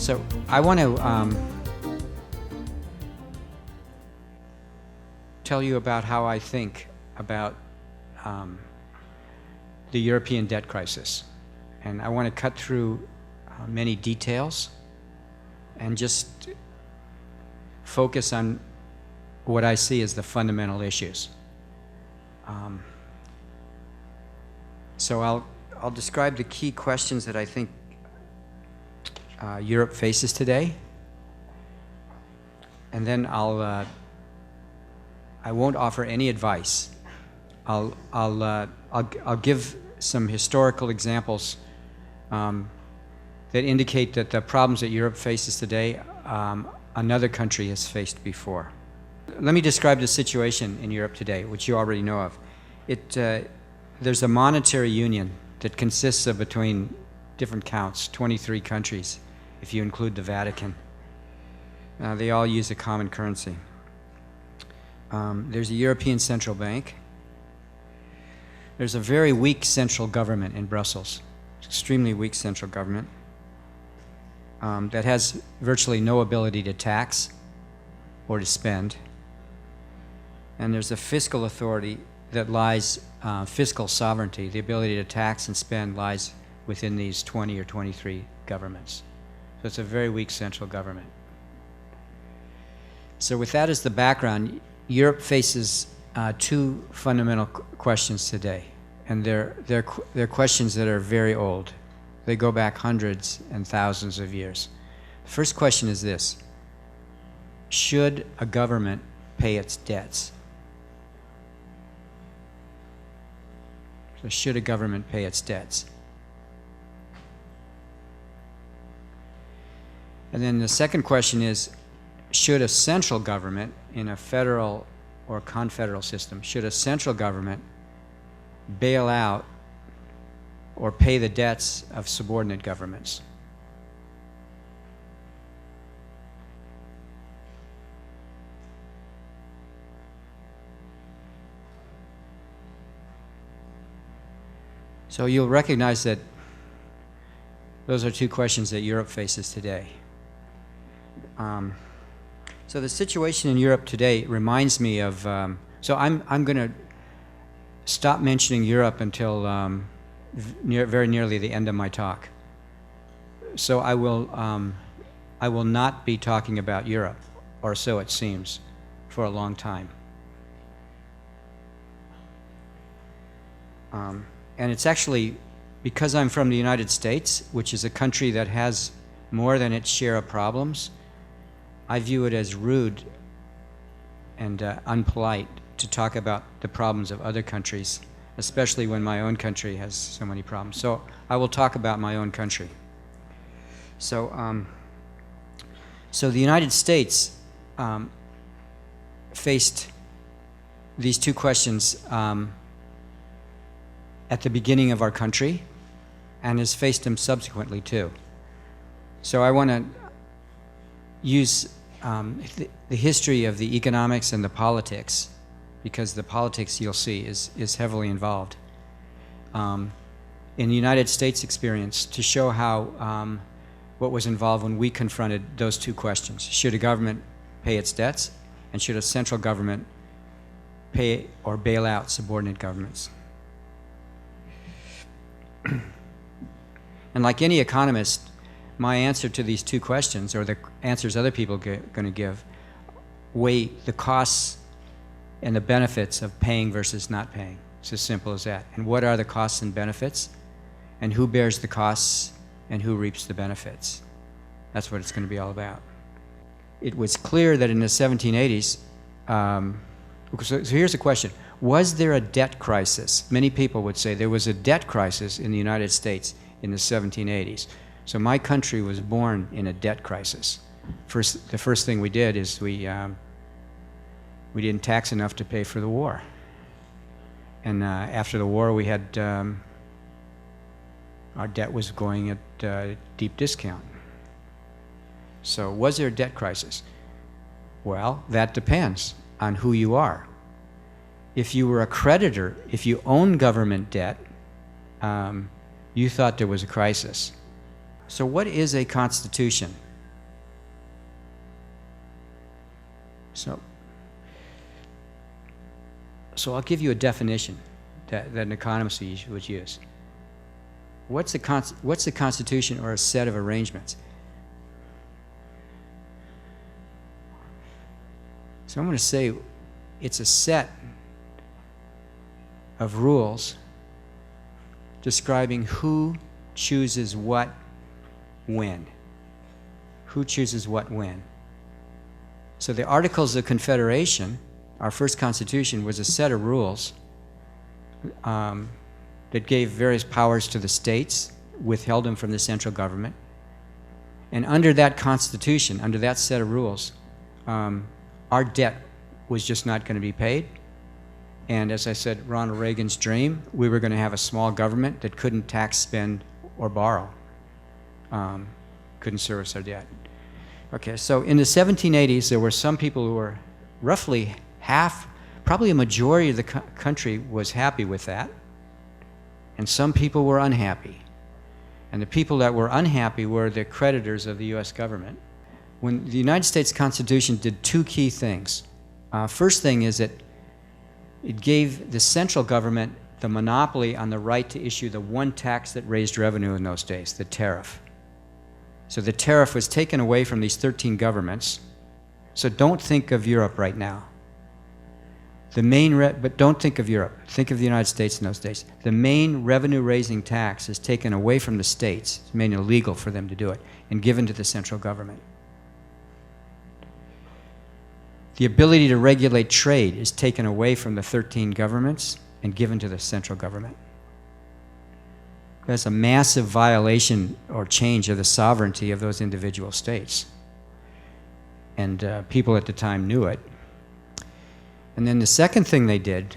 So I want to tell you about how I think about the European debt crisis. And I want to cut through many details and just focus on what I see as the fundamental issues. So I'll describe the key questions that I think Europe faces today, and then I won't offer any advice. I'll give some historical examples that indicate that the problems that Europe faces today, another country has faced before. Let me describe the situation in Europe today, which you already know of. There's a monetary union that consists of, between different counts, 23 countries, if you include the Vatican. They all use a common currency. There's a European Central Bank. There's a very weak central government in Brussels, extremely weak central government, that has virtually no ability to tax or to spend. And there's a fiscal authority that lies, fiscal sovereignty, the ability to tax and spend, lies within these 20 or 23 governments. So it's a very weak central government. So with that as the background, Europe faces two fundamental questions today, and they're questions that are very old. They go back hundreds and thousands of years. The first question is this: should a government pay its debts? So should a government pay its debts? And then the second question is, should a central government in a federal or confederal system, should a central government bail out or pay the debts of subordinate governments? So you'll recognize that those are two questions that Europe faces today. So the situation in Europe today reminds me of, so I'm going to stop mentioning Europe until very nearly the end of my talk. So I will not be talking about Europe, or so it seems, for a long time. And it's actually because I'm from the United States, which is a country that has more than its share of problems. I view it as rude and unpolite to talk about the problems of other countries, especially when my own country has so many problems. So I will talk about my own country. So the United States faced these two questions at the beginning of our country, and has faced them subsequently too. So I want to use the history of the economics and the politics, because the politics, you'll see, is heavily involved in the United States experience, to show how what was involved when we confronted those two questions: should a government pay its debts, and should a central government pay or bail out subordinate governments? And like any economist, my answer to these two questions, or the answers other people are going to give, weigh the costs and the benefits of paying versus not paying. It's as simple as that. And what are the costs and benefits? And who bears the costs and who reaps the benefits? That's what it's going to be all about. It was clear that in the 1780s, so here's the question: was there a debt crisis? Many people would say there was a debt crisis in the United States in the 1780s. So my country was born in a debt crisis. The first thing we did is we didn't tax enough to pay for the war. And after the war, we had our debt was going at deep discount. So was there a debt crisis? Well, that depends on who you are. If you were a creditor, if you own government debt, you thought there was a crisis. So what is a constitution? So I'll give you a definition that an economist would use. What's the Constitution or a set of arrangements? So I'm going to say it's a set of rules describing who chooses what when. Who chooses what when. So the Articles of Confederation, our first Constitution, was a set of rules that gave various powers to the states, withheld them from the central government. And under that Constitution, under that set of rules, our debt was just not going to be paid. And as I said, Ronald Reagan's dream, we were going to have a small government that couldn't tax, spend, or borrow, couldn't service our debt. Okay, so in the 1780s, there were some people who were roughly half, probably a majority of the country was happy with that, and some people were unhappy. And the people that were unhappy were the creditors of the U.S. government. When the United States Constitution did two key things. First thing is that it gave the central government the monopoly on the right to issue the one tax that raised revenue in those days, the tariff. So the tariff was taken away from these 13 governments. So don't think of Europe right now. But don't think of Europe. Think of the United States in those days. The main revenue-raising tax is taken away from the states. It's made illegal for them to do it and given to the central government. The ability to regulate trade is taken away from the 13 governments and given to the central government. That's a massive violation or change of the sovereignty of those individual states. And people at the time knew it. And then the second thing they did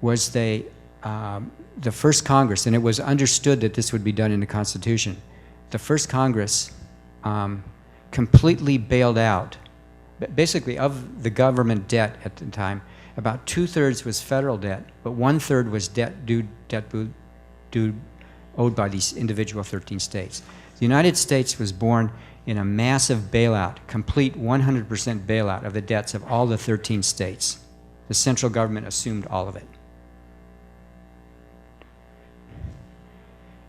was the first Congress, and it was understood that this would be done in the Constitution. The first Congress completely bailed out, basically of the government debt at the time, about 2/3 was federal debt, but 1/3 was debt owed by these individual 13 states. The United States was born in a massive bailout, complete 100% bailout of the debts of all the 13 states. The central government assumed all of it.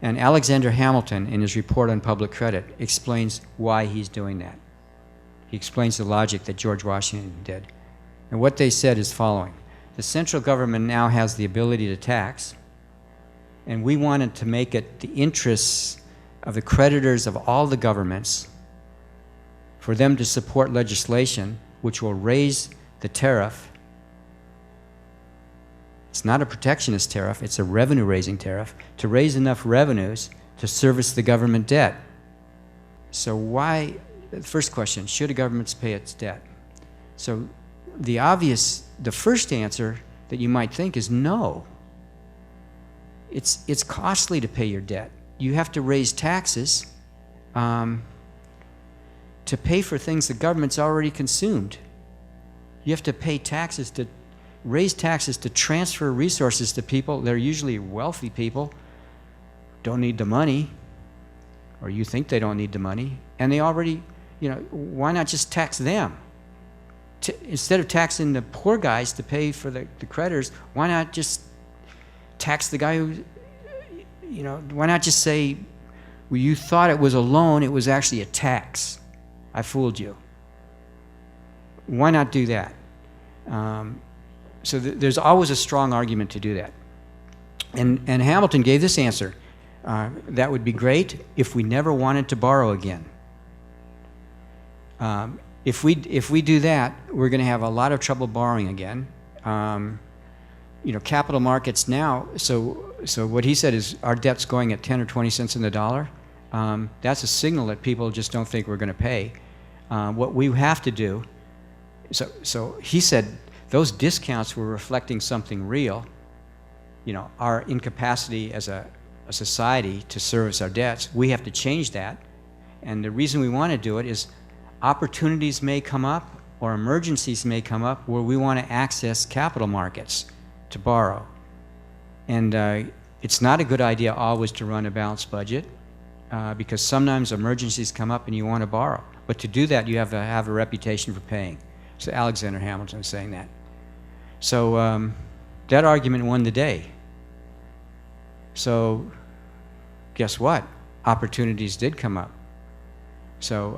And Alexander Hamilton, in his report on public credit, explains why he's doing that. He explains the logic that George Washington did. And what they said is following. The central government now has the ability to tax, and we wanted to make it the interests of the creditors of all the governments for them to support legislation which will raise the tariff. It's not a protectionist tariff, it's a revenue-raising tariff, to raise enough revenues to service the government debt. So why, the first question, should a government pay its debt? So the first answer that you might think is no. It's costly to pay your debt. You have to raise taxes to pay for things the government's already consumed. You have to pay taxes to raise taxes to transfer resources to people. They're usually wealthy people, don't need the money, or you think they don't need the money, and they already, why not just tax them? Instead of taxing the poor guys to pay for the creditors, why not just tax the guy who, why not just say, well, you thought it was a loan, it was actually a tax. I fooled you. Why not do that? So there's always a strong argument to do that. And Hamilton gave this answer. That would be great if we never wanted to borrow again. If we do that, we're going to have a lot of trouble borrowing again. Capital markets now, so what he said is our debt's going at 10 or 20 cents in the dollar. That's a signal that people just don't think we're going to pay. What we have to do, so he said those discounts were reflecting something real, our incapacity as a society to service our debts. We have to change that. And the reason we want to do it is opportunities may come up or emergencies may come up where we want to access capital markets to borrow. And it's not a good idea always to run a balanced budget. because sometimes emergencies come up and you want to borrow. But to do that, you have to have a reputation for paying. So Alexander Hamilton was saying that. So that argument won the day. So guess what? Opportunities did come up. So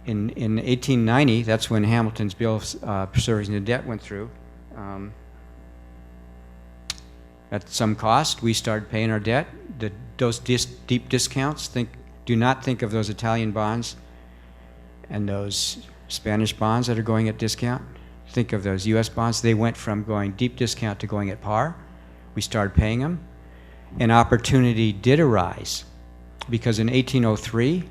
in 1890, that's when Hamilton's bill of preserving the debt went through. At some cost, we started paying our debt. Those deep discounts, do not think of those Italian bonds and those Spanish bonds that are going at discount. Think of those US bonds. They went from going deep discount to going at par. We started paying them. An opportunity did arise because in 1803,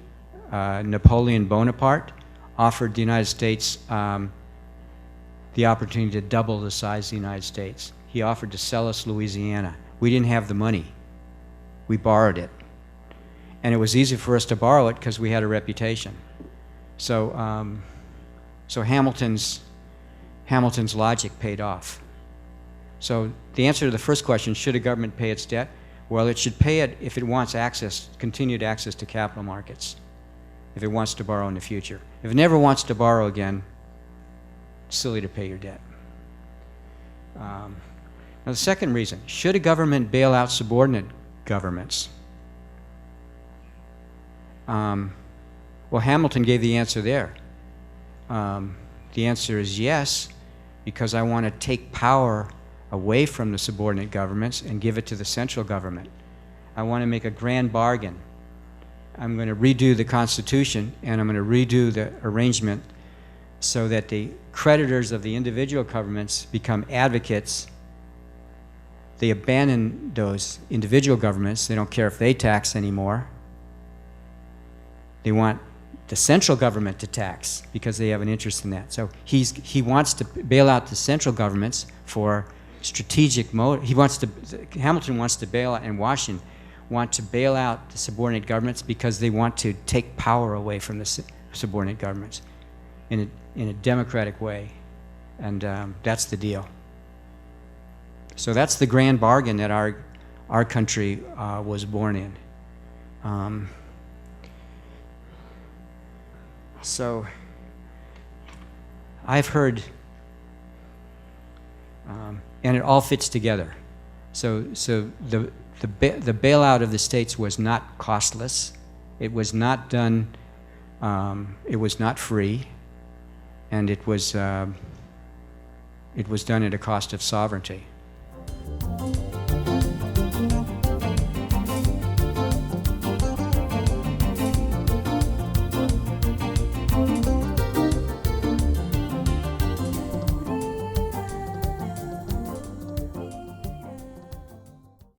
Napoleon Bonaparte offered the United States the opportunity to double the size of the United States. He offered to sell us Louisiana. We didn't have the money. We borrowed it. And it was easy for us to borrow it because we had a reputation. So, so Hamilton's logic paid off. So the answer to the first question, should a government pay its debt? Well, it should pay it if it wants continued access to capital markets, if it wants to borrow in the future. If it never wants to borrow again, it's silly to pay your debt. Now the second reason, should a government bail out subordinate governments? Well, Hamilton gave the answer there. The answer is yes, because I want to take power away from the subordinate governments and give it to the central government. I want to make a grand bargain. I'm going to redo the Constitution, and I'm going to redo the arrangement so that the creditors of the individual governments become advocates. They abandon those individual governments. They don't care if they tax anymore. They want the central government to tax because they have an interest in that. So he wants to bail out the central governments for strategic Hamilton wants to bail out, and Washington want to bail out the subordinate governments because they want to take power away from the subordinate governments in a democratic way. And that's the deal. So that's the grand bargain that our country was born in. So I've heard, and it all fits together. So the bailout of the states was not costless. It was not done. It was not free, and it was done at a cost of sovereignty.